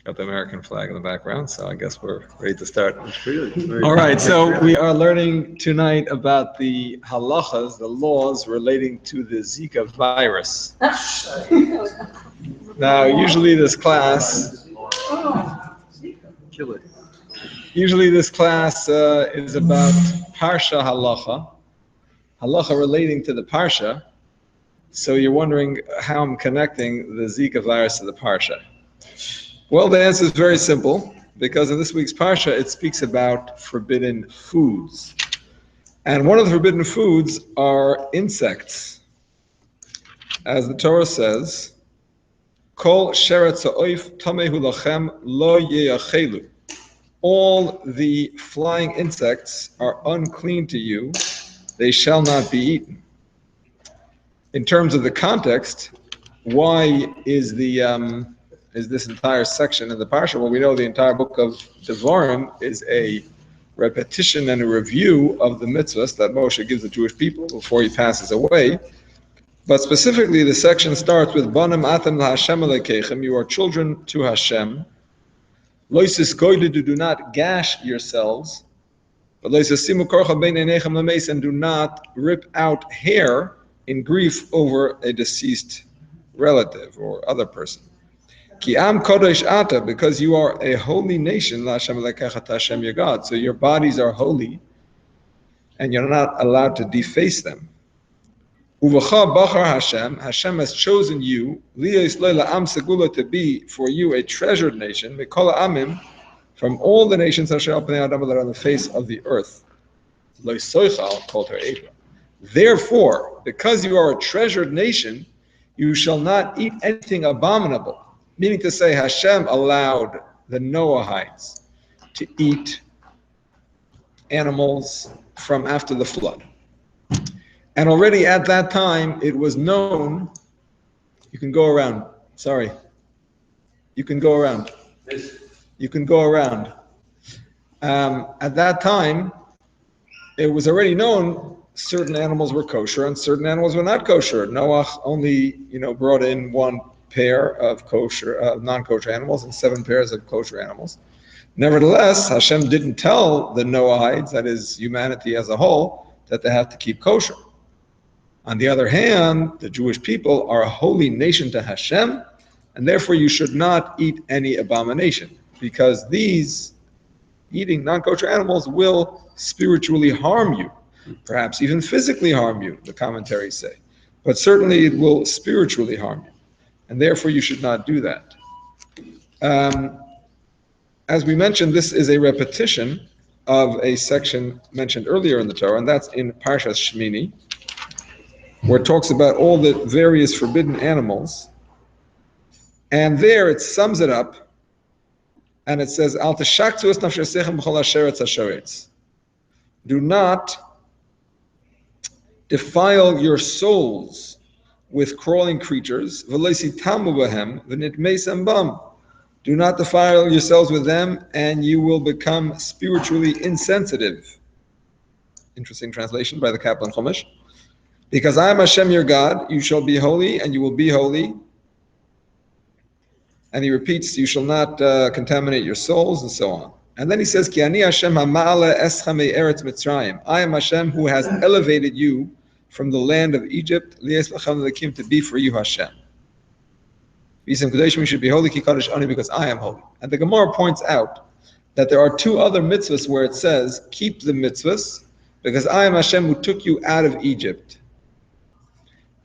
Got the American flag in the background, so I guess we're ready to start. Really All right, so we are learning tonight about the halachas, the laws relating to the Zika virus. Now, usually this class, kill it. usually this class is about Parsha halacha, halacha relating to the Parsha. So you're wondering how I'm connecting the Zika virus to the Parsha. Well, the answer is very simple, because in this week's Parsha, it speaks about forbidden foods. And one of the forbidden foods are insects. As the Torah says, Kol sheretz ha'oif tamehu lachem lo ye'achelu. All the flying insects are unclean to you, they shall not be eaten. In terms of the context, why is this entire section in the Parsha? Well, we know the entire book of Devarim is a repetition and a review of the mitzvahs that Moshe gives the Jewish people before he passes away. But specifically, the section starts with Banim atem laHashem Elokeichem. You are children to Hashem. Loisis goydu, do not gash yourselves. But loisis simu korcha bein einechem lameis, and do not rip out hair in grief over a deceased relative or other person. Ki am kodesh ata, because you are a holy nation, laHashem Elokecha, Hashem your God. So your bodies are holy, and you're not allowed to deface them. Uvacha bachar Hashem, Hashem has chosen you, liyos lo la'am segula, to be for you a treasured nation, mikol amim, from all the nations asher al pnei adam, that are on the face of the earth. Lo soichal called her Abram. Therefore, because you are a treasured nation, you shall not eat anything abominable. Meaning to say, Hashem allowed the Noahites to eat animals from after the flood. And already at that time, it was known, you can go around, sorry. You can go around. You can go around. At that time, it was already known certain animals were kosher and certain animals were not kosher. Noah only, brought in one pair of non-kosher animals and 7 pairs of kosher animals. Nevertheless, Hashem didn't tell the Noahites, that is humanity as a whole, that they have to keep kosher. On the other hand, the Jewish people are a holy nation to Hashem, and therefore you should not eat any abomination, because these eating non-kosher animals will spiritually harm you, perhaps even physically harm you, the commentaries say. But certainly it will spiritually harm you, and therefore you should not do that. As we mentioned, this is a repetition of a section mentioned earlier in the Torah, and that's in Parshas Shmini, where it talks about all the various forbidden animals. And there it sums it up, and it says, Al tashaktu es nafshesechem b'chol hasheretz hashoretz. Do not defile your souls with crawling creatures. V'lo sitamu b'hem v'nitmeisem bam. Do not defile yourselves with them, and you will become spiritually insensitive. Interesting translation by the Kaplan Chumash. Because I am Hashem your God, you shall be holy, and you will be holy. And he repeats, you shall not contaminate your souls, and so on. And then he says, Ki ani Hashem ha'ma'ala eschem me'eretz Mitzrayim. I am Hashem who has elevated you from the land of Egypt, li'es lachem lekim, to be for you Hashem. V'yisem kadeshim, you should be holy, ki kadosh ani, because I am holy. And the Gemara points out that there are 2 other mitzvahs where it says, keep the mitzvahs, because I am Hashem who took you out of Egypt.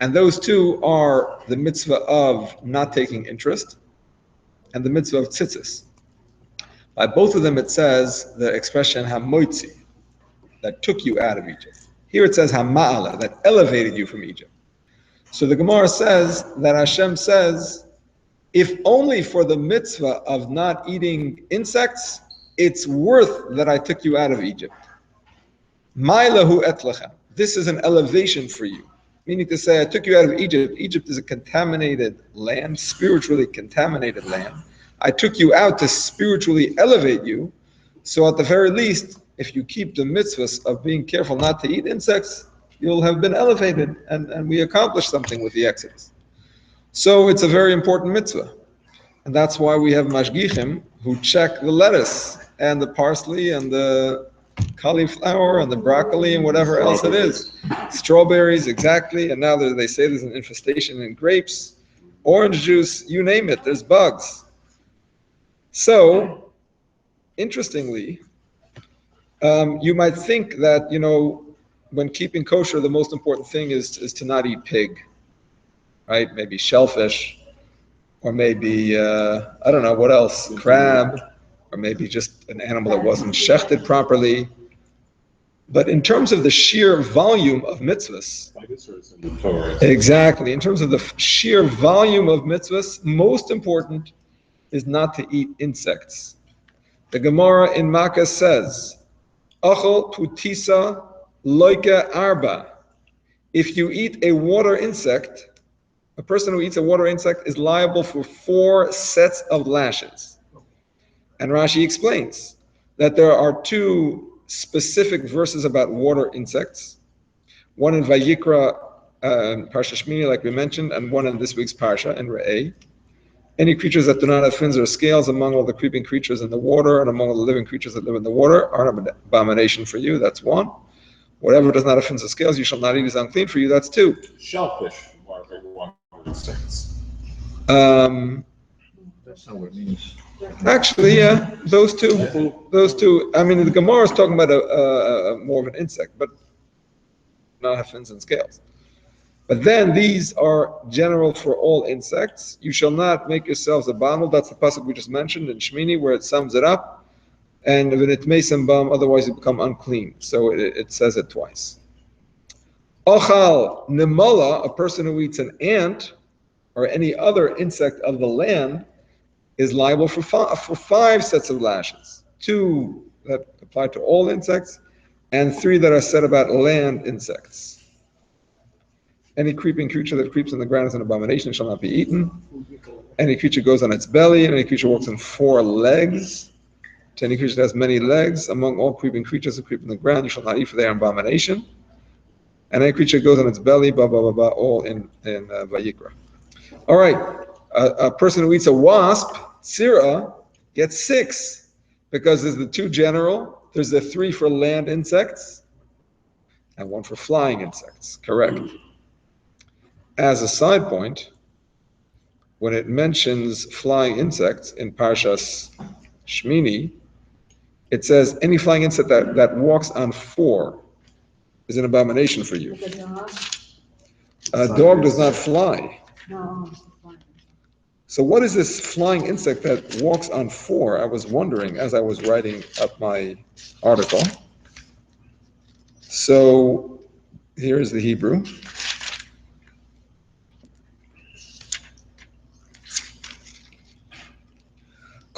And those 2 are the mitzvah of not taking interest and the mitzvah of tzitzis. By both of them it says the expression hamoitzi, that took you out of Egypt. Here it says hama'ala, that elevated you from Egypt. So the Gemara says that Hashem says, if only for the mitzvah of not eating insects, it's worth that I took you out of Egypt. Ma'lahu etlachem. This is an elevation for you. Meaning to say, I took you out of Egypt. Egypt is a contaminated land, spiritually contaminated land. I took you out to spiritually elevate you. So at the very least, if you keep the mitzvahs of being careful not to eat insects, you'll have been elevated, and we accomplished something with the Exodus. So it's a very important mitzvah. And that's why we have mashgichim who check the lettuce and the parsley and the cauliflower and the broccoli and whatever else it is. Strawberries, exactly. And now they say there's an infestation in grapes, orange juice, you name it, there's bugs. So, interestingly, you might think that, when keeping kosher, the most important thing is to not eat pig, right? Maybe shellfish, or maybe, I don't know, what else? Crab, or maybe just an animal that wasn't shechted properly. But in terms of the sheer volume of mitzvahs, exactly, in terms of the sheer volume of mitzvahs, most important is not to eat insects. The Gemara in Makkah says, Achol putisa loike arba. If you eat a water insect, a person who eats a water insect is liable for 4 sets of lashes. And Rashi explains that there are 2 specific verses about water insects. One in Vayikra, Parsha Shmini, like we mentioned, and one in this week's Parsha, in Re'eh. Any creatures that do not have fins or scales among all the creeping creatures in the water and among all the living creatures that live in the water are an abomination for you. That's 1. Whatever does not have fins or scales, you shall not eat, is unclean for you. That's 2. Shellfish are water insects. That's not what it means. Actually, yeah, those two. I mean, the Gemara is talking about a more of an insect, but not have fins and scales. But then these are general for all insects. You shall not make yourselves abominable. That's the pasuk we just mentioned in Shmini, where it sums it up. And when it makes them bum, otherwise you become unclean. So it says it twice. Ochal nemala, a person who eats an ant or any other insect of the land, is liable for 5 sets of lashes. 2 that apply to all insects, and 3 that are said about land insects. Any creeping creature that creeps on the ground is an abomination and shall not be eaten. Any creature goes on its belly, and any creature walks on 4 legs. To any creature that has many legs, among all creeping creatures that creep on the ground, you shall not eat, for they are an abomination. And any creature goes on its belly, all in Vayikra. All right, a person who eats a wasp, Sira, gets 6, because there's the 2 general, there's the 3 for land insects, and 1 for flying insects, correct. As a side point, when it mentions flying insects in Parshas Shmini, it says any flying insect that walks on 4 is an abomination for you. A dog does not fly. So what is this flying insect that walks on 4? I was wondering as I was writing up my article. So here is the Hebrew.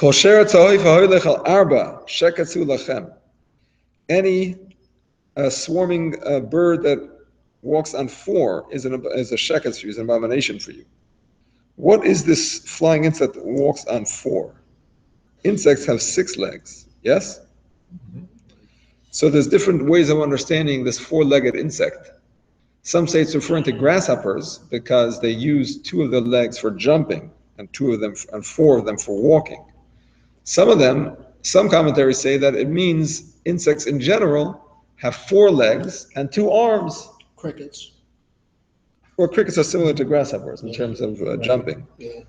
Any swarming bird that walks on 4 is a sheketz for you, is an abomination for you. What is this flying insect that walks on 4? Insects have 6 legs, yes? Mm-hmm. So there's different ways of understanding this 4-legged insect. Some say it's referring to grasshoppers because they use 2 of their legs for jumping and 2 of them and 4 of them for walking. Some commentaries say that it means insects in general have 4 legs and 2 arms. Crickets. Well, crickets are similar to grasshoppers in terms of jumping. Yeah.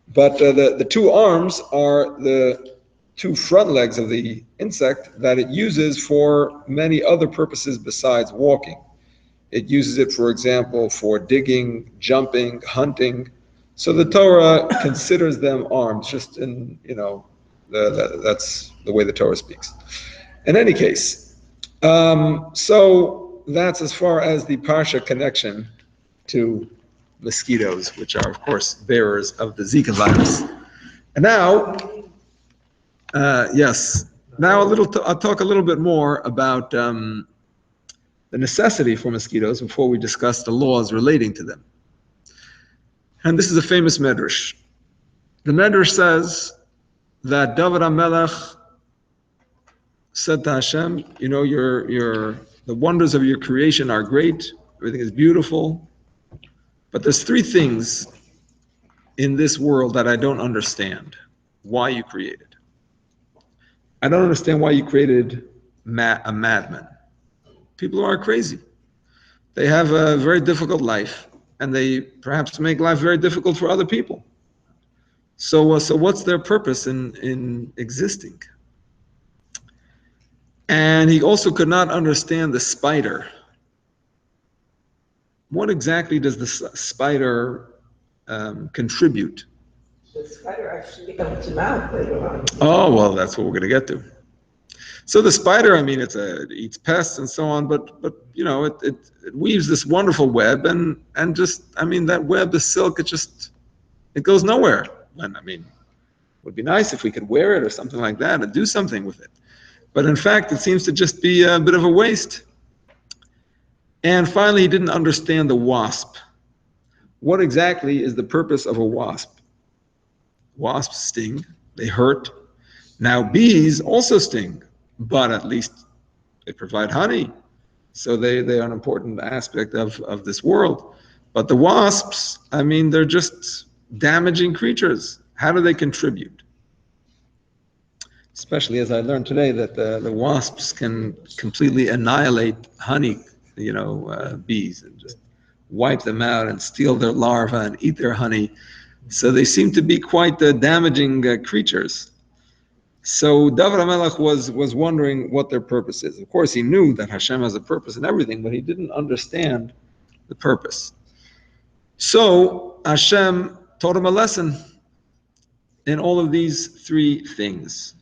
But the 2 arms are the 2 front legs of the insect that it uses for many other purposes besides walking. It uses it, for example, for digging, jumping, hunting. So the Torah considers them arms, just in, that's the way the Torah speaks. In any case, so that's as far as the Parsha connection to mosquitoes, which are, of course, bearers of the Zika virus. And now, I'll talk a little bit more about the necessity for mosquitoes before we discuss the laws relating to them. And this is a famous medrash. The medrash says that David HaMelech said to Hashem, the wonders of your creation are great, everything is beautiful, but there's 3 things in this world that I don't understand why you created. I don't understand why you created a madman. People are crazy. They have a very difficult life, and they perhaps make life very difficult for other people. So what's their purpose in existing? And he also could not understand the spider. What exactly does the spider contribute? The spider actually comes out later on. Oh, well, that's what we're going to get to. So the spider, I mean, it eats pests and so on, but it weaves this wonderful web, and just, I mean, that web, the silk, it goes nowhere. And I mean, it would be nice if we could wear it or something like that and do something with it. But in fact, it seems to just be a bit of a waste. And finally, he didn't understand the wasp. What exactly is the purpose of a wasp? Wasps sting, they hurt. Now bees also sting, but at least they provide honey. So they are an important aspect of this world. But the wasps, I mean, they're just damaging creatures. How do they contribute? Especially as I learned today that the wasps can completely annihilate honey, bees, and just wipe them out and steal their larvae and eat their honey. So they seem to be quite damaging creatures. So David HaMelech was wondering what their purpose is. Of course, he knew that Hashem has a purpose in everything, but he didn't understand the purpose. So Hashem taught him a lesson in all of these three things.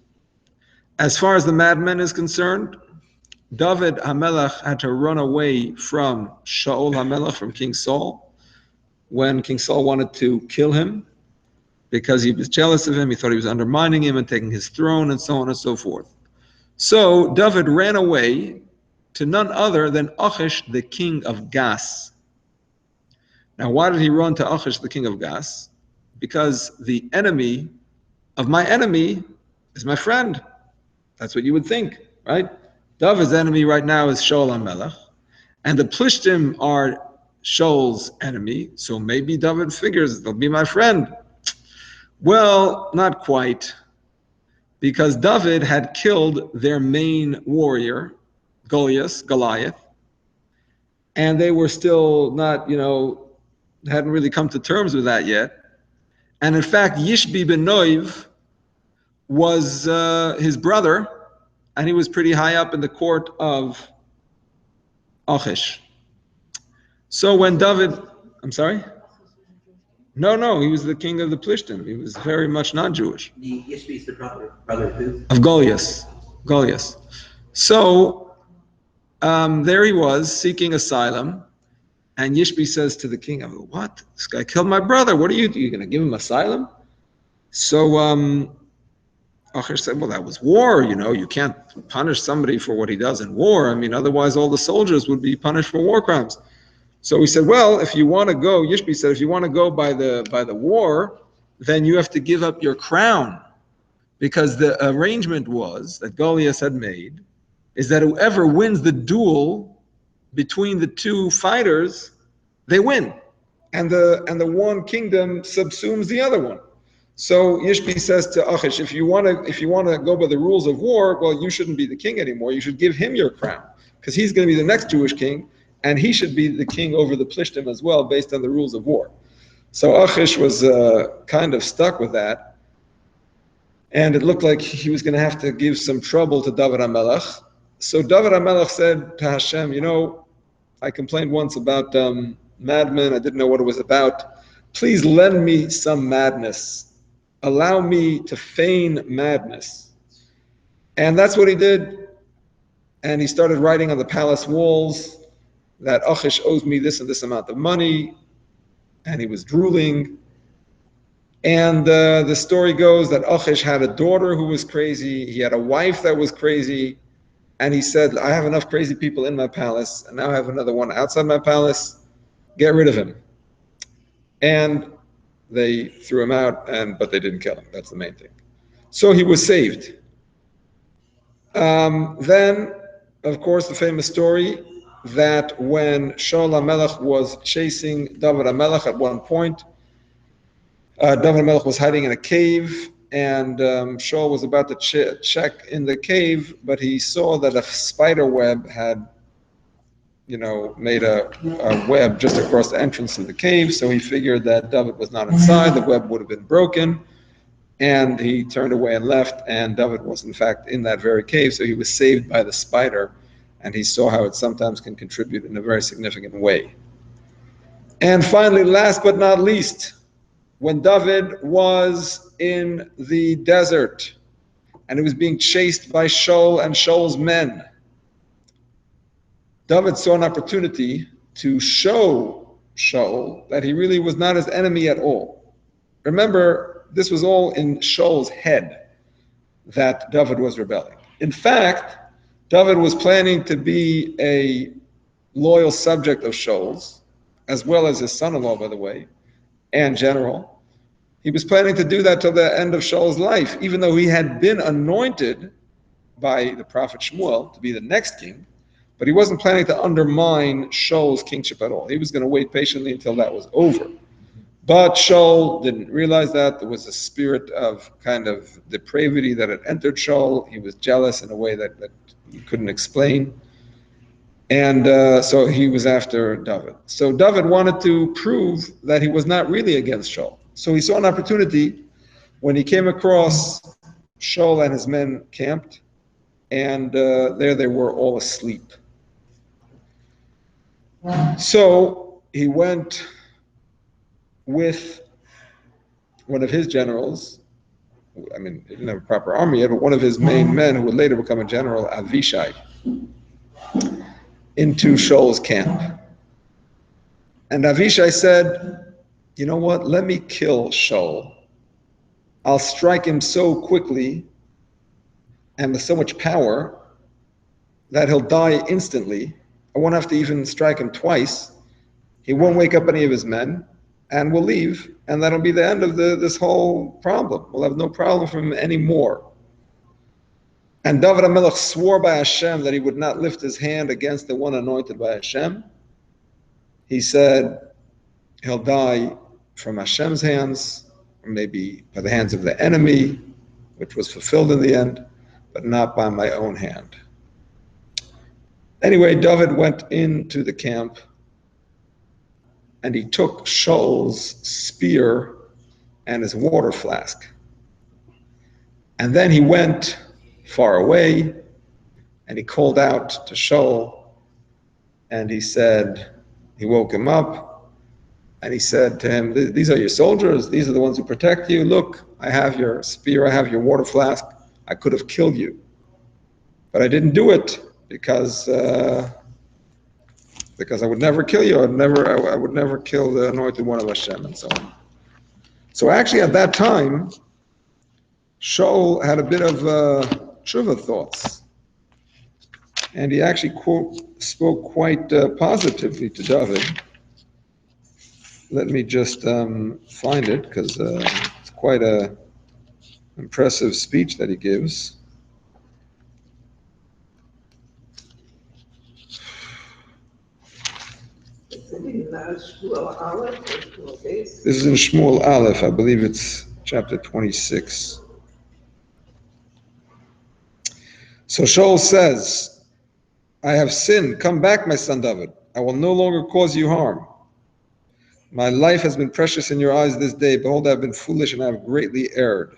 As far as the madman is concerned, David HaMelech had to run away from Shaul HaMelech, from King Saul, when King Saul wanted to kill him because he was jealous of him. He thought he was undermining him and taking his throne and so on and so forth. So David ran away to none other than Achish, the king of Gas. Now, why did he run to Achish, the king of Gas? Because the enemy of my enemy is my friend. That's what you would think, right? David's enemy right now is Shaul HaMelech, and the Plishtim are Shaul's enemy, so maybe David figures they'll be my friend. Well, not quite, because David had killed their main warrior, Goliath, and they were still not, hadn't really come to terms with that yet. And in fact, Yishbi ben Noiv was his brother, and he was pretty high up in the court of Achish. So when David, I'm sorry? No, he was the king of the Plishtim. He was very much non-Jewish. The Yishbi is the brother of who? Of Goliath. So there he was seeking asylum, and Yishbi says to the king, "What? This guy killed my brother. What are you going to give him asylum?" So Achish said, "Well, that was war. You can't punish somebody for what he does in war. I mean, otherwise all the soldiers would be punished for war crimes." So he said, "Well, if you want to go," Yishbi said, "if you want to go by the war, then you have to give up your crown, because the arrangement was that Goliath had made is that whoever wins the duel between the two fighters, they win, and the one kingdom subsumes the other one." So Yishbi says to Achish, if you want to go by the rules of war, well, you shouldn't be the king anymore. You should give him your crown, because he's going to be the next Jewish king, and he should be the king over the Plishtim as well, based on the rules of war. So Achish was kind of stuck with that, and it looked like he was going to have to give some trouble to David HaMelech. So David HaMelech said to Hashem, I complained once about madmen. I didn't know what it was about. Please lend me some madness. Allow me to feign madness. And that's what he did. And he started writing on the palace walls that Achish owes me this and this amount of money. And he was drooling. And the story goes that Achish had a daughter who was crazy. He had a wife that was crazy. And he said, I have enough crazy people in my palace, and now I have another one outside my palace. Get rid of him. And they threw him out, but they didn't kill him. That's the main thing. So he was saved. Then, of course, the famous story that when Shaul HaMelech was chasing David HaMelech at one point, David Melech was hiding in a cave, and Shaul was about to check in the cave, but he saw that a spider web had, made a web just across the entrance of the cave. So he figured that David was not inside. The web would have been broken, and he turned away and left. And David was in fact in that very cave, so he was saved by the spider, and he saw how it sometimes can contribute in a very significant way. And finally, last but not least, when David was in the desert and he was being chased by Shaul and Shaul's men, David saw an opportunity to show Shaul that he really was not his enemy at all. Remember, this was all in Shaul's head that David was rebelling. In fact, David was planning to be a loyal subject of Shaul's, as well as his son-in-law, by the way, and general. He was planning to do that till the end of Shaul's life, even though he had been anointed by the prophet Shmuel to be the next king, but he wasn't planning to undermine Shaul's kingship at all. He was going to wait patiently until that was over. But Shaul didn't realize that. There was a spirit of kind of depravity that had entered Shaul. He was jealous in a way that he couldn't explain. And so he was after David. So David wanted to prove that he was not really against Shaul. So he saw an opportunity when he came across Shaul and his men camped, and there they were all asleep. So he went with one of his generals. I mean, he didn't have a proper army yet, but one of his main men, who would later become a general, Avishai, into Shaul's camp. And Avishai said, you know what, let me kill Shaul. I'll strike him so quickly and with so much power that he'll die instantly. I won't have to even strike him twice. He won't wake up any of his men, and we'll leave, and that'll be the end of this whole problem. We'll have no problem from him anymore. And David HaMelech swore by Hashem that he would not lift his hand against the one anointed by Hashem. He said he'll die from Hashem's hands, or maybe by the hands of the enemy, which was fulfilled in the end, but not by my own hand. Anyway, David went into the camp, and he took Shaul's spear and his water flask. And then he went far away, and he called out to Shaul, and he said, he woke him up, and he said to him, these are your soldiers, these are the ones who protect you. Look, I have your spear, I have your water flask. I could have killed you, but I didn't do it because I would never kill you. I would never kill the anointed one of Hashem, and so on. So actually at that time, Shaul had a bit of tshuva thoughts. And he actually spoke quite positively to David. Let me just find it, because it's quite an impressive speech that he gives. This is in Shmuel Aleph, I believe it's chapter 26. So Shaul says, I have sinned. Come back, my son David. I will no longer cause you harm. My life has been precious in your eyes this day. Behold, I have been foolish and I have greatly erred.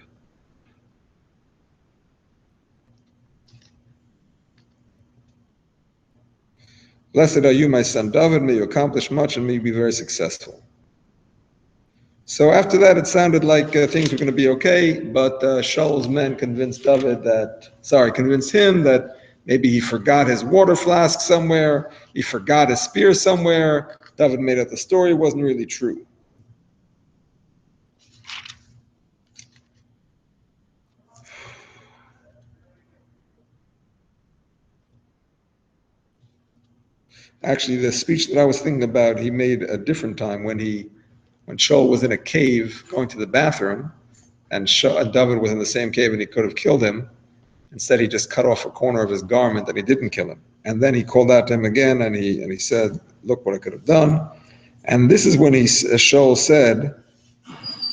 Blessed are you, my son David. May you accomplish much and may you be very successful. So after that, it sounded like things were going to be okay, but Shaul's men convinced him that maybe he forgot his water flask somewhere, he forgot his spear somewhere. David made up the story, it wasn't really true. Actually, the speech that I was thinking about, he made a different time when Shaul was in a cave going to the bathroom, and David was in the same cave and he could have killed him. Instead, he just cut off a corner of his garment and he didn't kill him. And then he called out to him again and he said, look what I could have done. And this is when Shaul said,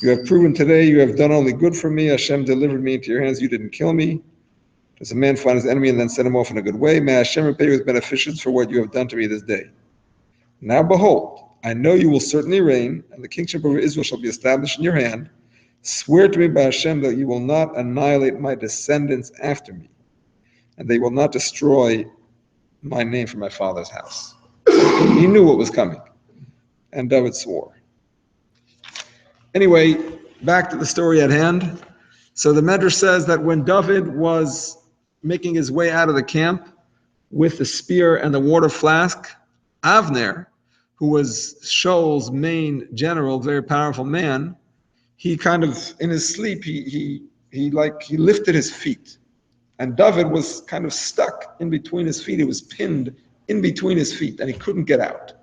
You have proven today you have done only good for me. Hashem delivered me into your hands. You didn't kill me. Does a man find his enemy and then send him off in a good way? May Hashem repay you with beneficence for what you have done to me this day. Now behold, I know you will certainly reign, and the kingship over Israel shall be established in your hand. Swear to me by Hashem that you will not annihilate my descendants after me, and they will not destroy my name from my father's house. He knew what was coming, and David swore. Anyway, back to the story at hand. So the Medrash says that when David was making his way out of the camp with the spear and the water flask, Avner, who was Shaul's main general, very powerful man, he kind of, in his sleep, he lifted his feet. And David was kind of stuck in between his feet. He was pinned in between his feet, and he couldn't get out.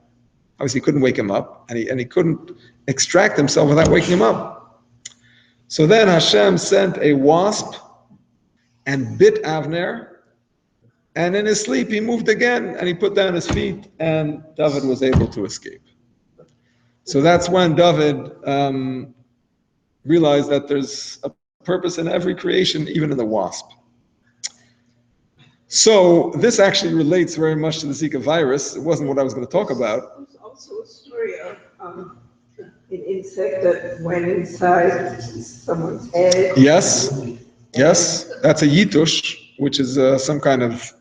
Obviously, he couldn't wake him up, and he couldn't extract himself without waking him up. So then Hashem sent a wasp and bit Avner, and in his sleep he moved again, and he put down his feet, and David was able to escape. So that's when David realized that there's a purpose in every creation, even in the wasp. So this actually relates very much to the Zika virus. It wasn't what I was going to talk about. There's also a story of an insect that went inside someone's head. Yes, that's a yitush, which is some kind of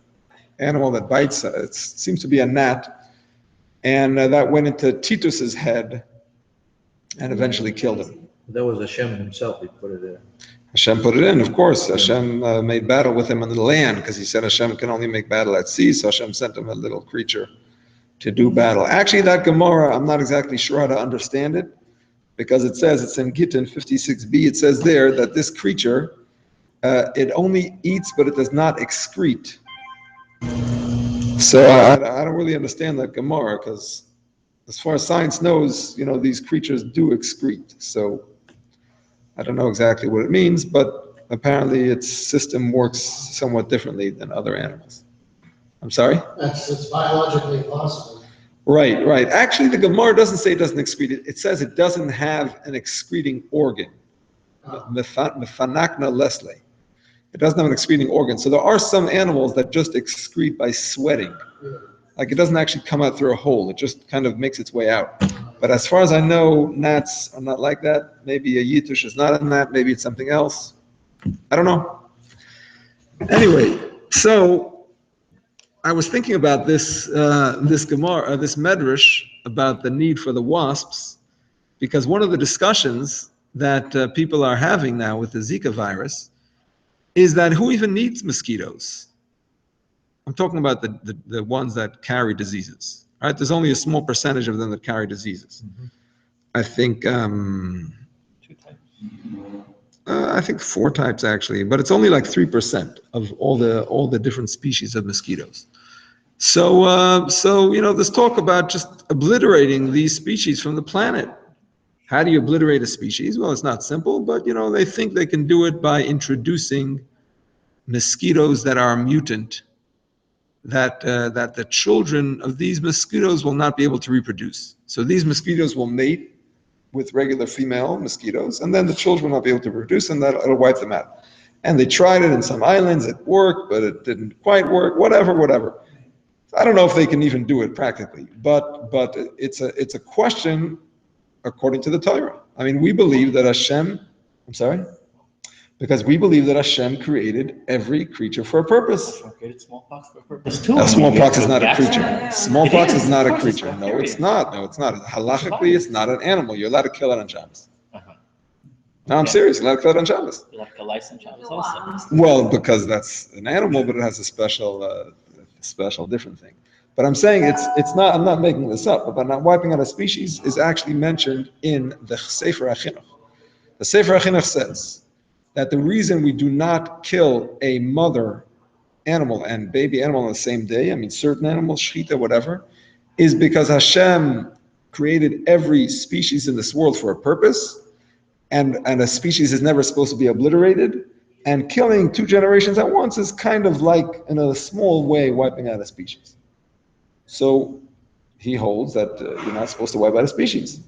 animal that bites. It seems to be a gnat, and that went into Titus's head and eventually killed him. That was Hashem himself, he put it in. Hashem put it in, of course. Hashem made battle with him on the land, because he said Hashem can only make battle at sea, so Hashem sent him a little creature to do battle. Actually, that Gemara, I'm not exactly sure how to understand it, because it says, it's in Gittin 56b, it says there that this creature, it only eats, but it does not excrete. So I don't really understand that Gemara, because as far as science knows, these creatures do excrete. So I don't know exactly what it means, but apparently its system works somewhat differently than other animals. I'm sorry? It's biologically possible. Right. Actually, the Gemara doesn't say it doesn't excrete. It says it doesn't have an excreting organ. Mefanakna lesle. It doesn't have an excreting organ. So there are some animals that just excrete by sweating. Like it doesn't actually come out through a hole. It just kind of makes its way out. But as far as I know, gnats are not like that. Maybe a yitush is not a gnat. Maybe it's something else. I don't know. Anyway, so I was thinking about this Gemara, this Medrash, about the need for the wasps, because one of the discussions that people are having now with the Zika virus is that who even needs mosquitoes? I'm talking about the ones that carry diseases. Right? There's only a small percentage of them that carry diseases. Mm-hmm. I think 2 types. I think 4 types actually, but it's only like 3% of all the different species of mosquitoes. So there's talk about just obliterating these species from the planet. How do you obliterate a species? Well, it's not simple, but they think they can do it by introducing mosquitoes that are mutant, that the children of these mosquitoes will not be able to reproduce. So these mosquitoes will mate with regular female mosquitoes, and then the children will not be able to reproduce, and it'll wipe them out. And they tried it in some islands, it worked, but it didn't quite work, whatever. I don't know if they can even do it practically, but it's a question according to the Torah. I mean, we believe that Hashem, because we believe that Hashem created every creature for a purpose. Created smallpox for a purpose too. Smallpox is not a creature. Smallpox is not a Of course it's creature. for No, bacteria. it's not. Halachically, it's not an animal. You're allowed to kill it on Shabbos. Uh-huh. No, I'm serious. You're allowed to kill it on Shabbos. Like a license Shabbos also. Well, because that's an animal, but it has a special different thing. But I'm saying it's not. I'm not making this up. But not wiping out a species is actually mentioned in the Sefer HaChinuch. The Sefer HaChinuch says that the reason we do not kill a mother animal and baby animal on the same day, I mean certain animals, shechita, whatever, is because Hashem created every species in this world for a purpose, and a species is never supposed to be obliterated, and killing 2 generations at once is kind of like, in a small way, wiping out a species. So he holds that you're not supposed to wipe out a species.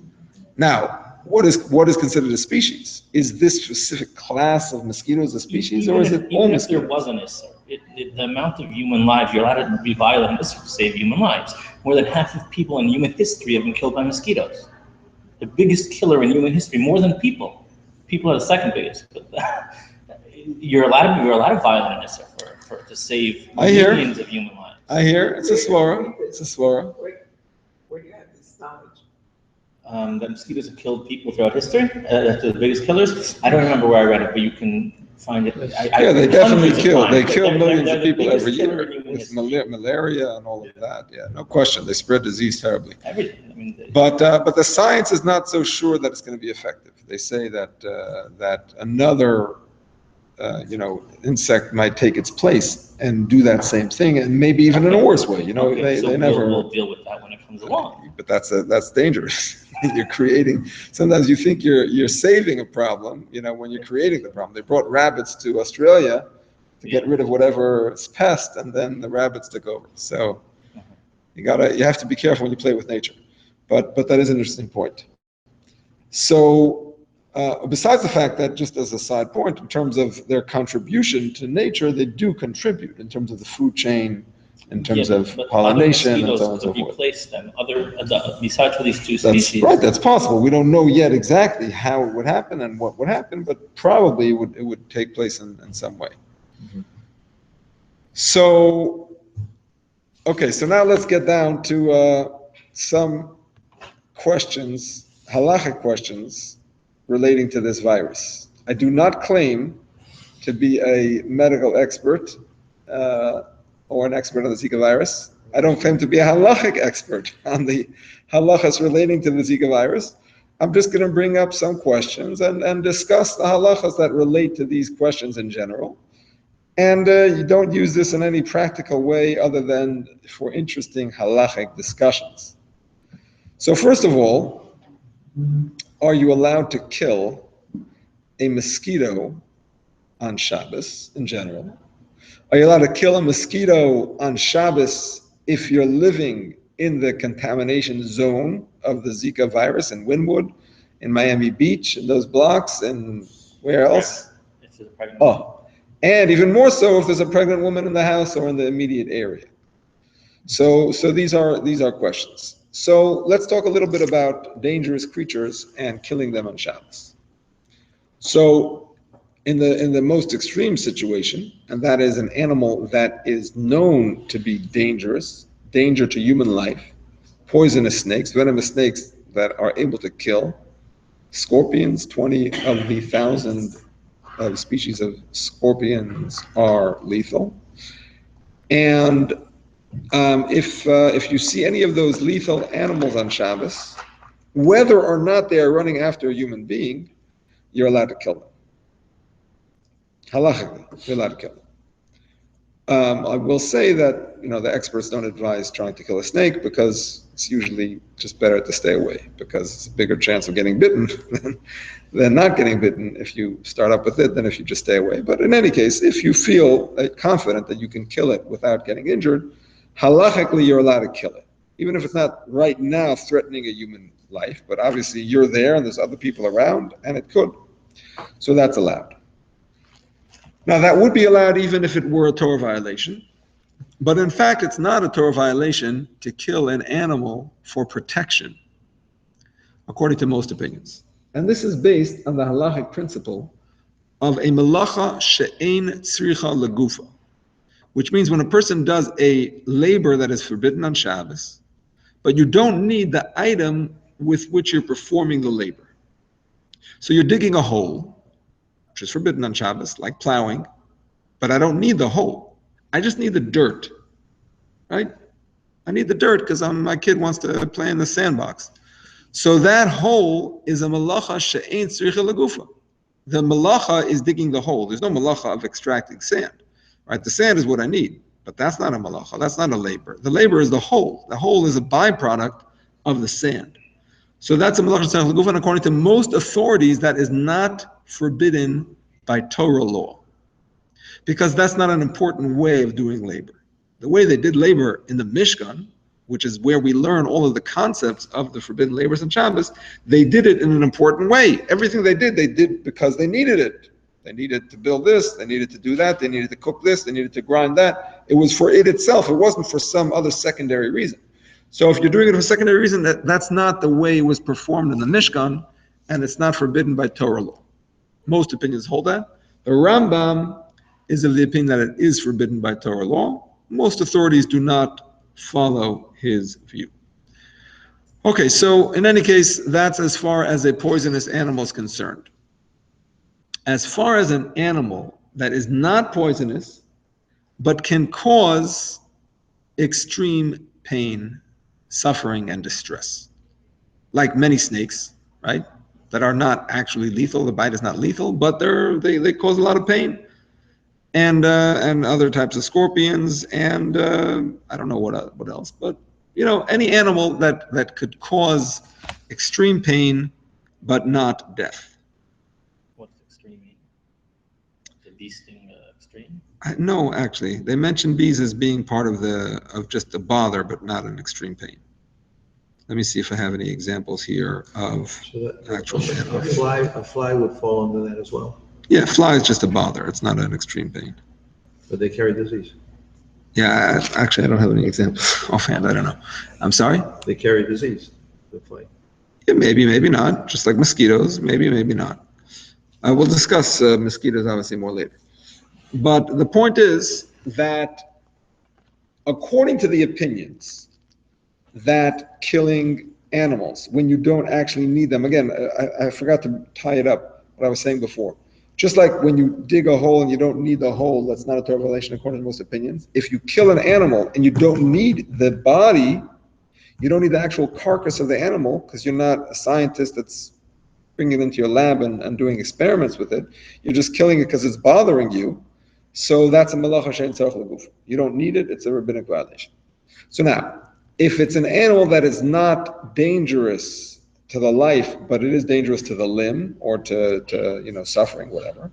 Now, what is considered a species? Is this specific class of mosquitoes a species, or is it all even if there mosquitoes? wasn't the amount of human lives, you're allowed to be violent to save human lives. More than half of people in human history have been killed by mosquitoes. The biggest killer in human history, more than people. People are the second biggest, but you're allowed to violent in this to save millions of human lives. I hear it's a svara. It's a svara. Where do you have this knowledge? That mosquitoes have killed people throughout history. That's the biggest killers. I don't remember where I read it, but you can find it. Yeah, they definitely kill. They kill millions they're of the people biggest every killer year in human with history. malaria and all of that. Yeah, no question. They spread disease terribly. Everything. I mean, But the science is not so sure that it's going to be effective. They say that another insect might take its place and do that same thing, and maybe even in a worse way. okay, so they never. we'll deal with that when it comes along. But that's dangerous. You're creating. Sometimes you think you're saving a problem. When you're creating the problem. They brought rabbits to Australia to get rid of whatever is pest, and then the rabbits took over. So you have to be careful when you play with nature. But that is an interesting point. So. Besides the fact that, just as a side point, in terms of their contribution to nature, they do contribute in terms of the food chain, in terms of pollination, and so on and so forth. Replace them. Besides for these two That's species. right. That's possible. We don't know yet exactly how it would happen and what would happen, but probably it would take place in some way. Mhm. So, okay. So now let's get down to some questions, halachic questions, relating to this virus. I do not claim to be a medical expert or an expert on the Zika virus. I don't claim to be a halachic expert on the halachas relating to the Zika virus. I'm just going to bring up some questions and discuss the halachas that relate to these questions in general. And you don't use this in any practical way other than for interesting halachic discussions. So first of all, are you allowed to kill a mosquito on Shabbos in general? Are you allowed to kill a mosquito on Shabbos if you're living in the contamination zone of the Zika virus in Wynwood, in Miami Beach, in those blocks, and where else? And even more so if there's a pregnant woman in the house or in the immediate area. So these are questions. So let's talk a little bit about dangerous creatures and killing them on Shabbos. So in the most extreme situation, and that is an animal that is known to be danger to human life, poisonous snakes, venomous snakes that are able to kill, scorpions, 20 of the 1,000 species of scorpions are lethal. And if you see any of those lethal animals on Shabbos, whether or not they are running after a human being, you're allowed to kill them. Halachically, you're allowed to kill them. I will say that the experts don't advise trying to kill a snake because it's usually just better to stay away because it's a bigger chance of getting bitten than not getting bitten if you start up with it than if you just stay away. But in any case, if you feel confident that you can kill it without getting injured, halachically you're allowed to kill it, even if it's not right now threatening a human life. But obviously you're there and there's other people around, and it could. So that's allowed. Now, that would be allowed even if it were a Torah violation, but in fact, it's not a Torah violation to kill an animal for protection, according to most opinions. And this is based on the halachic principle of a melacha she'ein tzricha legufa, which means when a person does a labor that is forbidden on Shabbos, but you don't need the item with which you're performing the labor. So you're digging a hole, which is forbidden on Shabbos, like plowing, but I don't need the hole. I just need the dirt, right? I need the dirt because my kid wants to play in the sandbox. So that hole is a malacha she'ein tzricha legufa. The malacha is digging the hole. There's no malacha of extracting sand, right? The sand is what I need, but that's not a malacha. That's not a labor. The labor is the hole. The hole is a byproduct of the sand. So that's a malacha she'ein tzricha legufa, and according to most authorities, that is not forbidden by Torah law, because that's not an important way of doing labor. The way they did labor in the Mishkan which is where we learn all of the concepts of the forbidden labors and Shabbos, they did it in an important way. Everything they did because they needed it. They needed to build this, they needed to do that, they needed to cook this, they needed to grind that. It was for it itself. It wasn't for some other secondary reason. So if you're doing it for a secondary reason, that's not the way it was performed in the Mishkan, and it's not forbidden by Torah law. Most opinions hold that. The Rambam is of the opinion that it is forbidden by Torah law. Most authorities do not follow his view. Okay, so in any case, that's as far as a poisonous animal is concerned. As far as an animal that is not poisonous, but can cause extreme pain, suffering, and distress, like many snakes, right, that are not actually lethal. The bite is not lethal, but they cause a lot of pain. And other types of scorpions, and I don't know what else, but any animal that could cause extreme pain, but not death. What's extreme mean? The bee sting extreme? No, actually, they mention bees as being part of just a bother, but not an extreme pain. Let me see if I have any examples here of actual animals. A fly would fall under that as well, Yeah, fly is just a bother. It's not an extreme pain. but they carry disease. Yeah, actually, I don't have any examples offhand. I don't know. I'm sorry? They carry disease, the fly. Yeah, maybe not. Just like mosquitoes, maybe not. We'll discuss mosquitoes obviously more later. But the point is that according to the opinions that killing animals when you don't actually need them, again, I forgot to tie it up, what I was saying before. Just like when you dig a hole and you don't need the hole, that's not a Torah violation according to most opinions. If you kill an animal and you don't need the body, you don't need the actual carcass of the animal, because you're not a scientist that's bringing it into your lab and doing experiments with it. You're just killing it because it's bothering you. So that's a malacha she'ein tzarich leguf. You don't need it, it's a rabbinic violation. So now, if it's an animal that is not dangerous to the life, but it is dangerous to the limb or to suffering, whatever.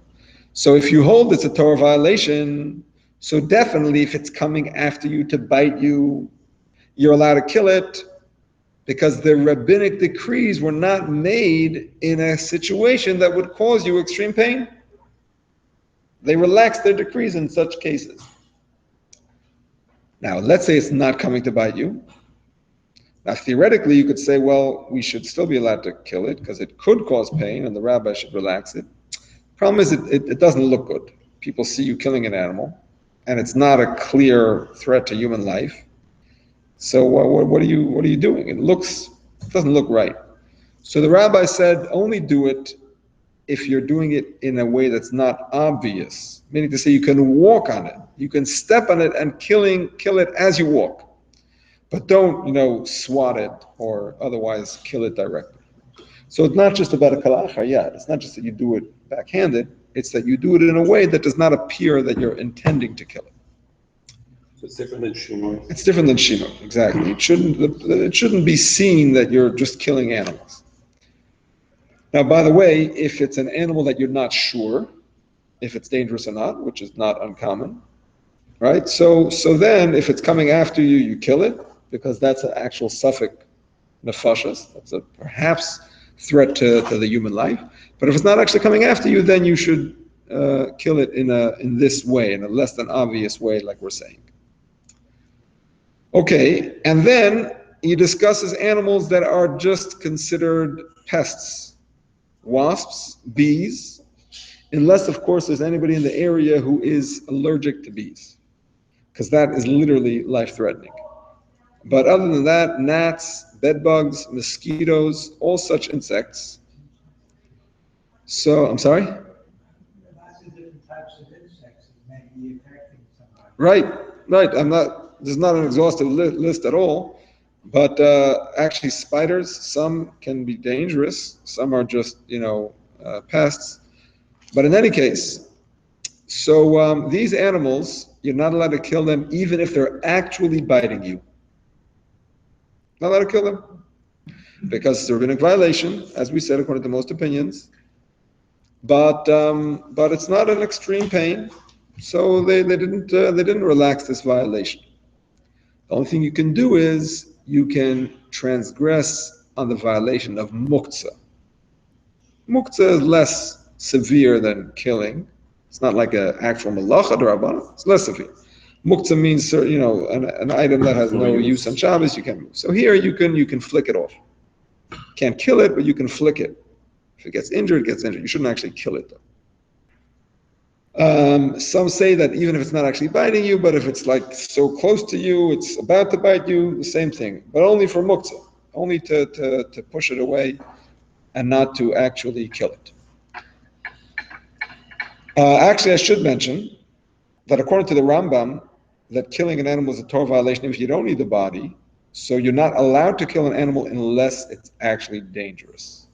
So if you hold it's a Torah violation, so definitely if it's coming after you to bite you, you're allowed to kill it, because the rabbinic decrees were not made in a situation that would cause you extreme pain. They relaxed their decrees in such cases. Now, let's say it's not coming to bite you. Now, theoretically, you could say, well, we should still be allowed to kill it because it could cause pain and the rabbi should relax it. Problem is, it doesn't look good. People see you killing an animal and it's not a clear threat to human life. So what are you doing? It doesn't look right. So the rabbi said, only do it if you're doing it in a way that's not obvious. Meaning to say you can walk on it, you can step on it and kill it as you walk. But don't, swat it or otherwise kill it directly. So it's not just about a kalachar yet. It's not just that you do it backhanded. It's that you do it in a way that does not appear that you're intending to kill it. So it's different than shimon. It's different than shino, exactly. It shouldn't be seen that you're just killing animals. Now, by the way, if it's an animal that you're not sure if it's dangerous or not, which is not uncommon, right? So then, if it's coming after you, you kill it, because that's an actual suffix nefashos. That's a perhaps threat to the human life. But if it's not actually coming after you, then you should kill it in this way, in a less than obvious way, like we're saying. Okay, and then he discusses animals that are just considered pests, wasps, bees, unless, of course, there's anybody in the area who is allergic to bees, because that is literally life-threatening. But other than that, gnats, bedbugs, mosquitoes, all such insects. So, I'm sorry? Lots of different types of insects that may be affecting somebody. Right. There's not an exhaustive list at all, but actually spiders, some can be dangerous. Some are just, pests. But in any case, so these animals, you're not allowed to kill them even if they're actually biting you. Not allowed to kill them because it's a rabbinic violation, as we said, according to most opinions. But it's not an extreme pain, so they didn't relax this violation. The only thing you can do is you can transgress on the violation of muktzah. Muktzah is less severe than killing. It's not like an actual malacha d'Rabbanan. It's less severe. Muktzah means, an item that has no use on Shabbos, you can't move. So here you can flick it off. Can't kill it, but you can flick it. If it gets injured, it gets injured. You shouldn't actually kill it though. Some say that even if it's not actually biting you, but if it's like so close to you, it's about to bite you, the same thing. But only for muktzah, only to push it away and not to actually kill it. Actually, I should mention that according to the Rambam, that killing an animal is a Torah violation if you don't need the body. So you're not allowed to kill an animal unless it's actually dangerous.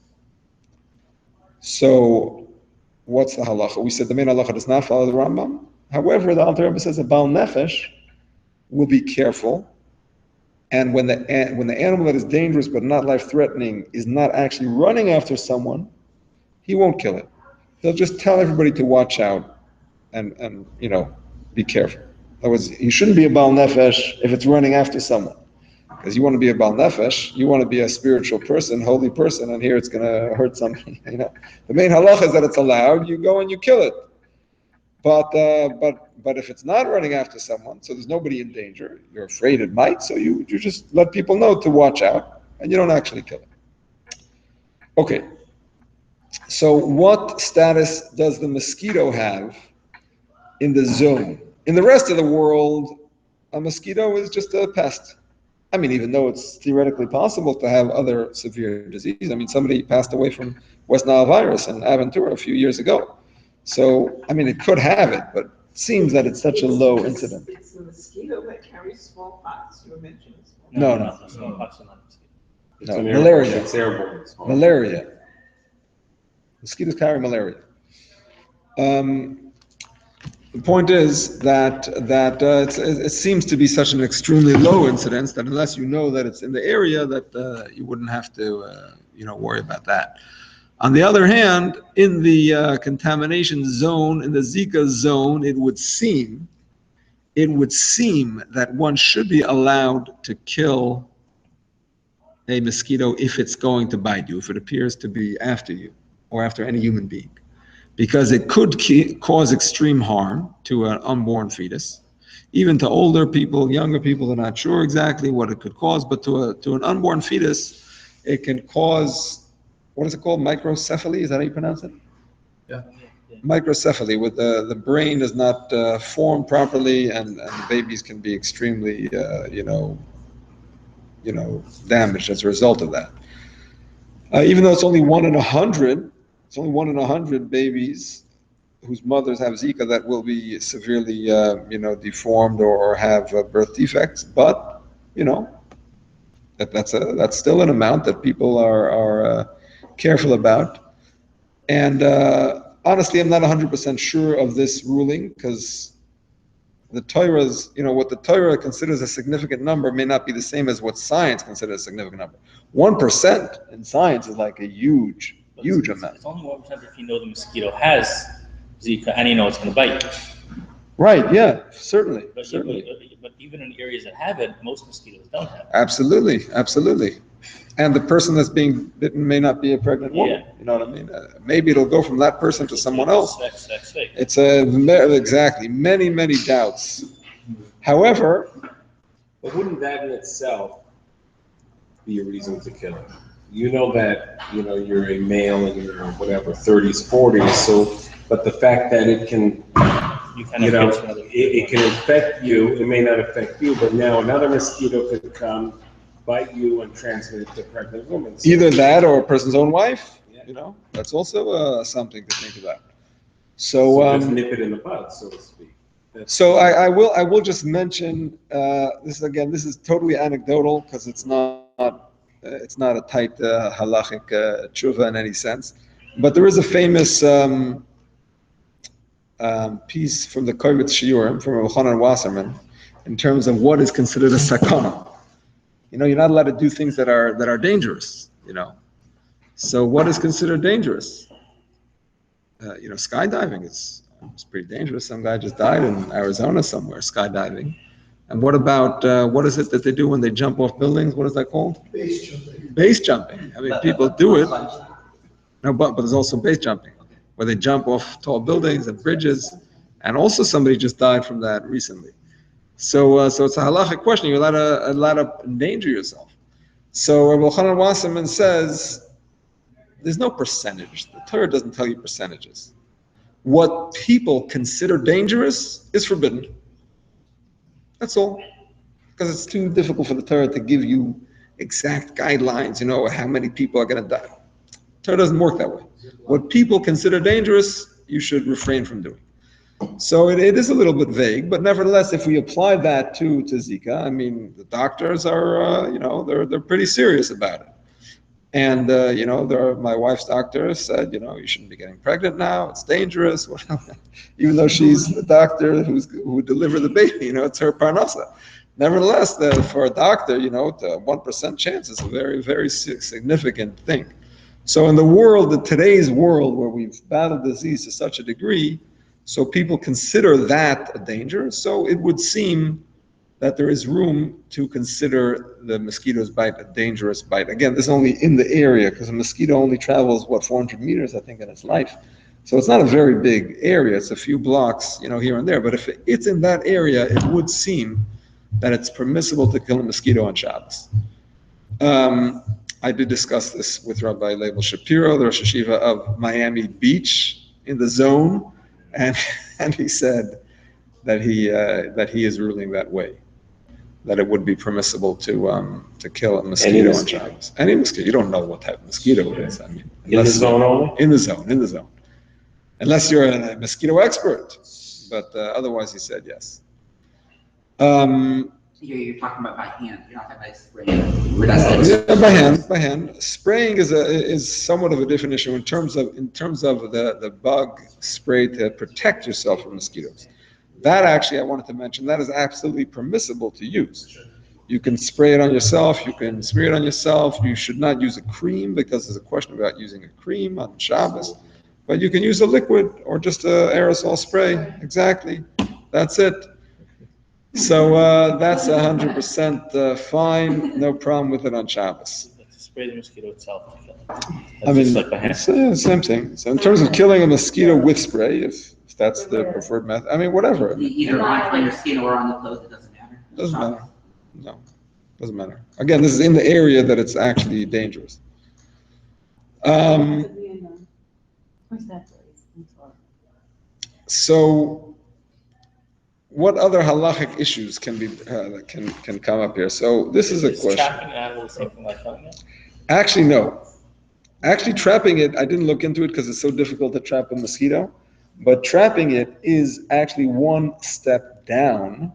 So what's the halacha? We said the main halacha does not follow the Rambam. However, the Alter Rebbe says a Baal Nefesh will be careful. And when the animal that is dangerous but not life-threatening is not actually running after someone, he won't kill it. He'll just tell everybody to watch out and be careful. In other words, you shouldn't be a Baal Nefesh if it's running after someone. Because you want to be a Baal Nefesh, you want to be a spiritual person, holy person, and here it's going to hurt somebody. The main halacha is that it's allowed. You go and you kill it. But if it's not running after someone, so there's nobody in danger, you're afraid it might, so you just let people know to watch out, and you don't actually kill it. Okay. So what status does the mosquito have in the zone? In the rest of the world, a mosquito is just a pest. I mean, even though it's theoretically possible to have other severe disease. I mean, somebody passed away from West Nile virus in Aventura a few years ago. So, I mean, it could have it, but it seems that it's such a low incident. It's the mosquito that carries smallpox, you were mentioning smallpox. No. Smallpox is not a mosquito. It's No, an malaria. It's airborne. It's Malaria. Mosquitoes carry malaria. The point is that it seems to be such an extremely low incidence that unless you know that it's in the area, that you wouldn't have to worry about that. On the other hand, in the contamination zone, in the Zika zone, it would seem that one should be allowed to kill a mosquito if it's going to bite you, if it appears to be after you or after any human being, because it could cause extreme harm to an unborn fetus, even to older people, younger people. They're not sure exactly what it could cause, but to an unborn fetus, it can cause, what is it called? Microcephaly, is that how you pronounce it? Yeah. Microcephaly, where the brain is not formed properly, and the babies can be extremely, damaged as a result of that. Even though it's only 1 in 100, it's only 1 in 100 babies whose mothers have Zika that will be severely, deformed or have birth defects. But, that's still an amount that people are careful about. And honestly, I'm not 100% sure of this ruling, because the Torah's, what the Torah considers a significant number may not be the same as what science considers a significant number. 1% in science is like a huge amount. It's only 1% if you know the mosquito has Zika and you know it's going to bite you. Right, yeah, certainly. But even in areas that have it, most mosquitoes don't have it. Absolutely. And the person that's being bitten may not be a pregnant woman. Yeah. You know what I mean? Maybe it'll go from that person to someone else. That's fake. It's exactly many doubts. However, But wouldn't that in itself be a reason to kill it? You know that, you're a male in your whatever, 30s, 40s, so, but the fact that it can, it can infect you, it may not affect you, but now another mosquito could come, bite you and transmit it to a pregnant woman. So, either that or a person's own wife, Yeah. that's also something to think about. So just nip it in the bud, so to speak. So I will just mention this again. This is totally anecdotal because it's not a tight halachic tshuva in any sense, but there is a famous piece from the Kovetz Shiurim from Rav Chanan Wasserman in terms of what is considered a sakana. You're not allowed to do things that are dangerous. So what is considered dangerous? Skydiving is pretty dangerous. Some guy just died in Arizona somewhere skydiving. And what about, what is it that they do when they jump off buildings? What is that called? Base jumping. Base jumping. I mean, people do it. No, but there's also base jumping, where they jump off tall buildings and bridges. And also somebody just died from that recently. So it's a halachic question. You're allowed to endanger yourself. So Rabbi Chanan Wasserman says, there's no percentage. The Torah doesn't tell you percentages. What people consider dangerous is forbidden. That's all. Because it's too difficult for the Torah to give you exact guidelines, how many people are going to die. The Torah doesn't work that way. What people consider dangerous, you should refrain from doing. So it is a little bit vague, but nevertheless, if we apply that to Zika, I mean, the doctors are, they're pretty serious about it. And, my wife's doctor said, you shouldn't be getting pregnant now. It's dangerous. Even though she's the doctor who delivered the baby, it's her parnasa. Nevertheless, for a doctor, the 1% chance is a very, very significant thing. So in today's world, where we've battled disease to such a degree, so people consider that a danger. So it would seem that there is room to consider the mosquito's bite a dangerous bite. Again, this is only in the area, because a mosquito only travels, 400 meters, I think, in its life. So it's not a very big area. It's a few blocks, here and there. But if it's in that area, it would seem that it's permissible to kill a mosquito on Shabbos. I did discuss this with Rabbi Leibel Shapiro, the Rosh Hashiva of Miami Beach in the zone, and he said that he is ruling that way, that it would be permissible to kill a mosquito on Shabbos. Any mosquito. You don't know what type of mosquito it is. I mean, In the zone only? In the zone. Unless you're a mosquito expert. But otherwise, he said yes. You're talking about by hand. You're not talking about spraying. Yeah, by hand. Spraying is somewhat of a different issue in terms of the bug spray to protect yourself from mosquitoes. That actually, I wanted to mention, that is absolutely permissible to use. You can spray it on yourself. You can smear it on yourself. You should not use a cream, because there's a question about using a cream on Shabbos. But you can use a liquid or just an aerosol spray. Exactly. That's it. So that's 100% fine. No problem with it on Shabbos. To spray the mosquito itself to kill it. I mean, Just like by hand. it's same thing. So in terms of killing a mosquito with spray, if that's the preferred method, I mean, whatever. Either on your skin or on the clothes, it doesn't matter. Doesn't matter. No, doesn't matter. Again, this is in the area that it's actually dangerous. So, what other halachic issues can come up here? So this is a question. Trapping an animal the same thing like killing it? Actually, no. Actually, trapping it, I didn't look into it because it's so difficult to trap a mosquito. But trapping it is actually one step down,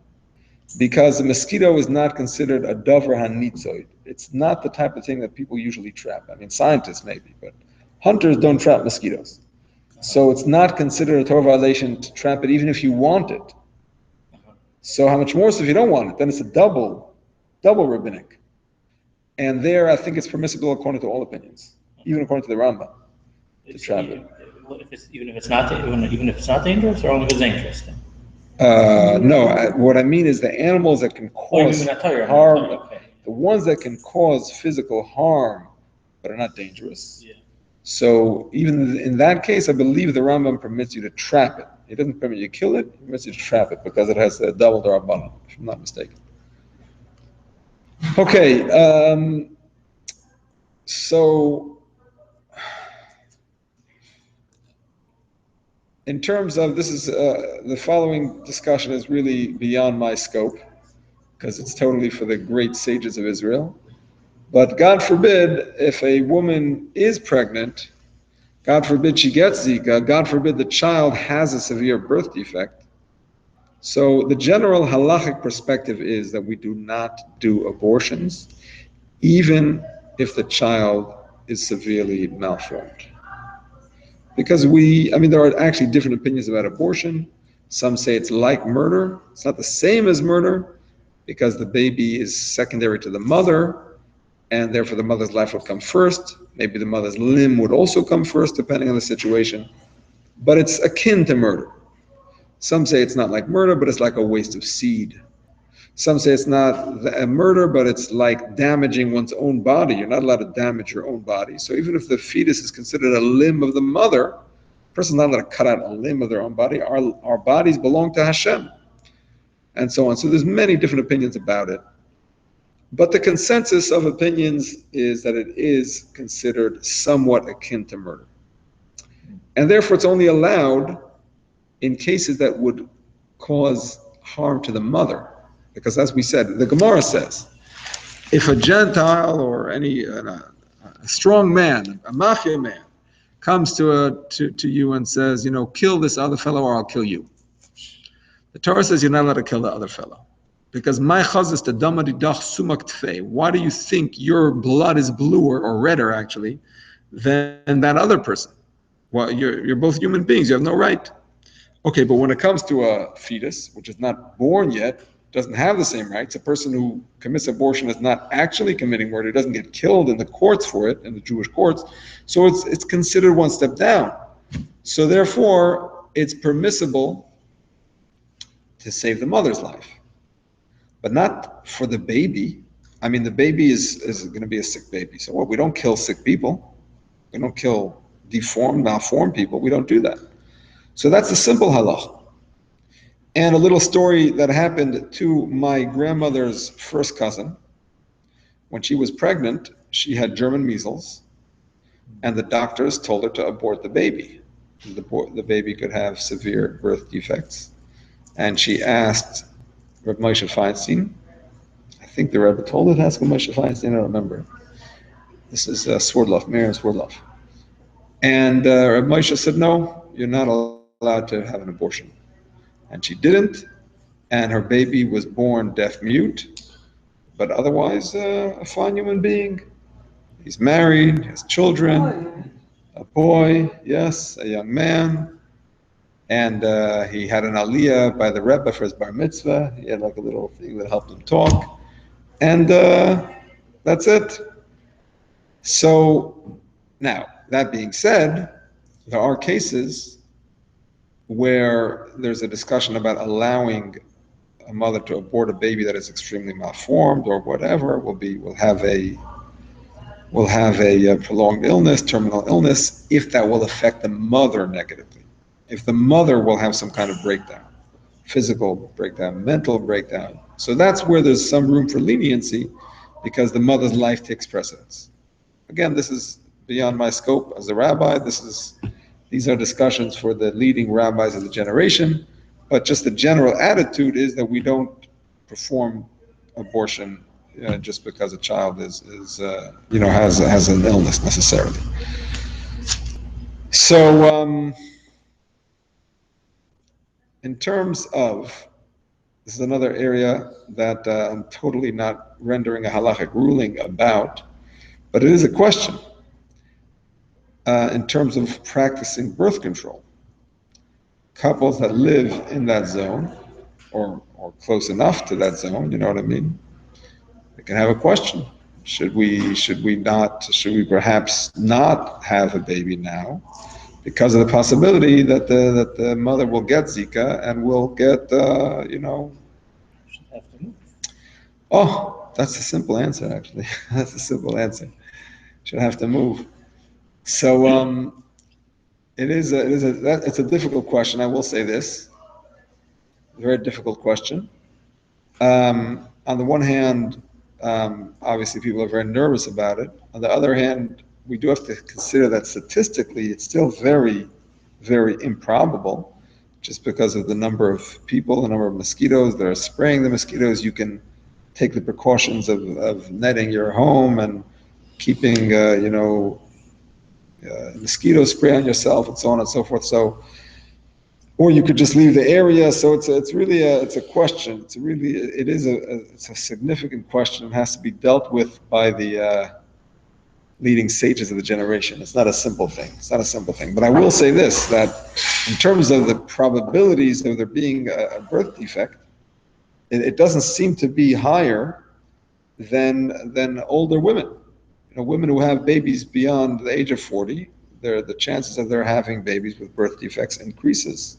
because a mosquito is not considered a davar hanitzoid. It's not the type of thing that people usually trap. I mean, scientists maybe, but hunters don't trap mosquitoes. So it's not considered a Torah violation to trap it, even if you want it. So how much more so if you don't want it? Then it's a double rabbinic. And there, I think it's permissible according to all opinions, even according to the Rambam, to trap it. Even if it's not dangerous, or only if it's dangerous? No, what I mean is the animals that can cause harm, Okay. the ones that can cause physical harm, but are not dangerous. Yeah. So even in that case, I believe the Rambam permits you to trap it. He doesn't permit you to kill it, he permits you to trap it, because it has a double d'Rabbanan, if I'm not mistaken. Okay, so in terms of, this is, the following discussion is really beyond my scope, because it's totally for the great sages of Israel. But God forbid, if a woman is pregnant, God forbid she gets Zika, God forbid the child has a severe birth defect. So the general halachic perspective is that we do not do abortions, even if the child is severely malformed. Because there are actually different opinions about abortion. Some say it's like murder. It's not the same as murder, because the baby is secondary to the mother, and therefore the mother's life would come first. Maybe the mother's limb would also come first, depending on the situation. But it's akin to murder. Some say it's not like murder, but it's like a waste of seed. Some say it's not a murder, but it's like damaging one's own body. You're not allowed to damage your own body. So even if the fetus is considered a limb of the mother, a person's not allowed to cut out a limb of their own body. Our bodies belong to Hashem, and so on. So there's many different opinions about it. But the consensus of opinions is that it is considered somewhat akin to murder. And therefore it's only allowed in cases that would cause harm to the mother. Because as we said, the Gemara says, if a Gentile or a strong man, a mafia man, comes to you and says, kill this other fellow or I'll kill you. The Torah says you're not allowed to kill the other fellow. Because my chazis the damadidach sumak tfei. Why do you think your blood is bluer or redder actually than that other person? Well, you're both human beings. You have no right. Okay, but when it comes to a fetus, which is not born yet, doesn't have the same rights. A person who commits abortion is not actually committing murder, doesn't get killed in the courts for it, in the Jewish courts. So it's considered one step down. So therefore, it's permissible to save the mother's life, but not for the baby. I mean, the baby is going to be a sick baby. So what? We don't kill sick people. We don't kill deformed, malformed people. We don't do that. So that's the simple halach. And a little story that happened to my grandmother's first cousin. When she was pregnant, she had German measles, and the doctors told her to abort the baby. The baby could have severe birth defects. And she asked Reb Moshe Feinstein, I think the Rebbe told her to ask Reb Moshe Feinstein, I don't remember. This is Swerdloff, Miriam Swerdloff. And Reb Moshe said, no, you're not allowed to have an abortion. And she didn't, and her baby was born deaf-mute, but otherwise a fine human being. He's married, has children, a boy, yes, a young man, and he had an aliyah by the Rebbe for his bar mitzvah. He had like a little thing that helped him talk, and that's it. So now, that being said, there are cases where there's a discussion about allowing a mother to abort a baby that is extremely malformed or whatever, will have a prolonged illness, terminal illness, if that will affect the mother negatively. If the mother will have some kind of breakdown, physical breakdown, mental breakdown. So that's where there's some room for leniency, because the mother's life takes precedence. Again, this is beyond my scope as a rabbi. These are discussions for the leading rabbis of the generation, but just the general attitude is that we don't perform abortion just because a child has an illness necessarily. So in terms of, this is another area that I'm totally not rendering a halachic ruling about, but it is a question. In terms of practicing birth control. Couples that live in that zone, or close enough to that zone, you know what I mean? They can have a question. Should we perhaps not have a baby now, because of the possibility that the mother will get Zika and will get, Should have to move. Oh, that's a simple answer, actually. That's a simple answer. Should have to move. So it's a difficult question. I will say this, a very difficult question. On the one hand, obviously people are very nervous about it. On the other hand, we do have to consider that statistically, it's still very, very improbable, just because of the number of people, the number of mosquitoes that are spraying the mosquitoes. You can take the precautions of netting your home and keeping, mosquito spray on yourself and so on and so forth. So, or you could just leave the area. So it's really a question. It's a significant question. It has to be dealt with by the leading sages of the generation. It's not a simple thing. But I will say this, that in terms of the probabilities of there being a birth defect, it doesn't seem to be higher than older women. Women who have babies beyond the age of 40, the chances of their having babies with birth defects increases,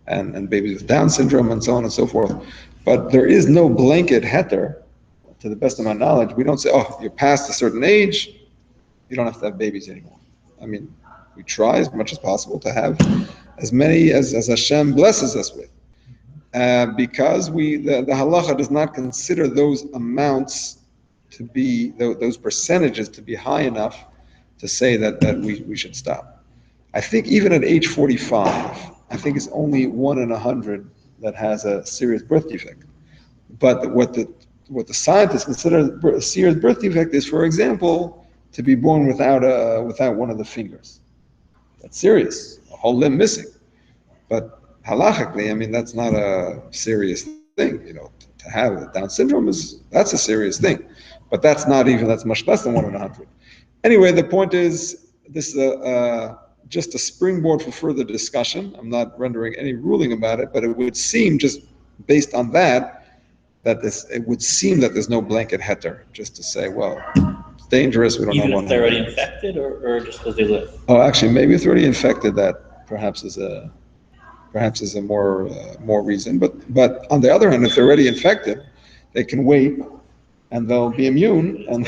and babies with Down syndrome and so on and so forth. But there is no blanket heter, to the best of my knowledge. We don't say, oh, you're past a certain age, you don't have to have babies anymore. I mean, we try as much as possible to have as many as Hashem blesses us with. Because the halacha does not consider those amounts to be, those percentages to be high enough to say that we should stop. I think even at age 45, I think it's only 1 in 100 that has a serious birth defect. But what the scientists consider a serious birth defect is, for example, to be born without one of the fingers. That's serious, a whole limb missing. But halachically, I mean, that's not a serious thing. To have Down syndrome that's a serious thing. But that's much less than 1 in 100. Anyway, the point is, this is just a springboard for further discussion. I'm not rendering any ruling about it, but it would seem, just based on that it would seem that there's no blanket heter, just to say, well, it's dangerous, we don't know. Even if they're already infected, or just because they live? Oh, actually, maybe if they're already infected, that perhaps is a more reason. But on the other hand, if they're already infected, they can wait, and they'll be immune. And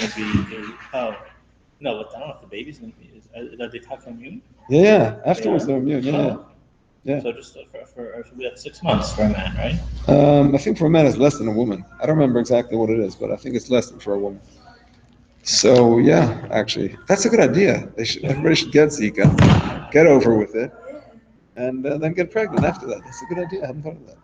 no, but I don't know if the baby's going to be. Are they talking immune? Yeah, afterwards they're immune. Yeah. So just for we have 6 months for a man, right? I think for a man it's less than a woman. I don't remember exactly what it is, but I think it's less than for a woman. So yeah, actually, that's a good idea. Everybody should get Zika, get over with it, and then get pregnant after that. That's a good idea. I haven't thought of that.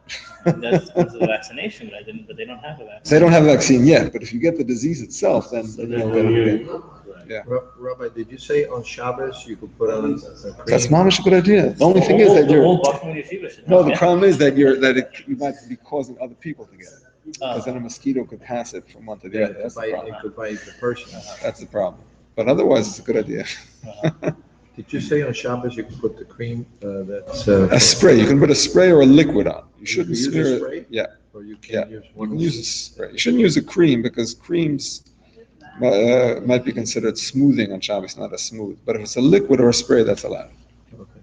That's because of the vaccination, but they don't have a vaccine. They don't have a vaccine yet, but if you get the disease itself, then you'll get it again. Yeah. Rabbi, did you say on Shabbos you could put on a cream? That's mamish a good idea. The only thing is that the problem is that you might be causing other people to get it, because then a mosquito could pass it from one to the other. That's the problem. It could bite the person. That's the problem. But otherwise, it's a good idea. Did you say on Shabbos you could put the cream that's... A spray. You can put a spray or a liquid on. You shouldn't use smear a it. spray? Yeah. Or you can't use You one? can use a spray. You shouldn't use a cream, because creams might be considered smoothing on Shabbos, not as smooth. But if it's a liquid or a spray, that's allowed. Okay.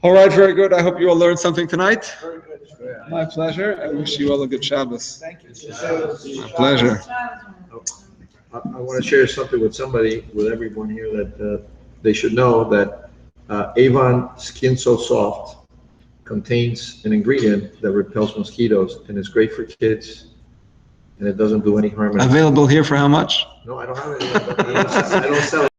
All right, very good. I hope you all learned something tonight. Very good. My pleasure. I wish you all a good Shabbos. Thank you. My pleasure. I want to share something with everyone here, that they should know that Avon Skin So Soft contains an ingredient that repels mosquitoes, and it's great for kids, and it doesn't do any harm. Available here for how much? No, I don't have it. I don't sell it.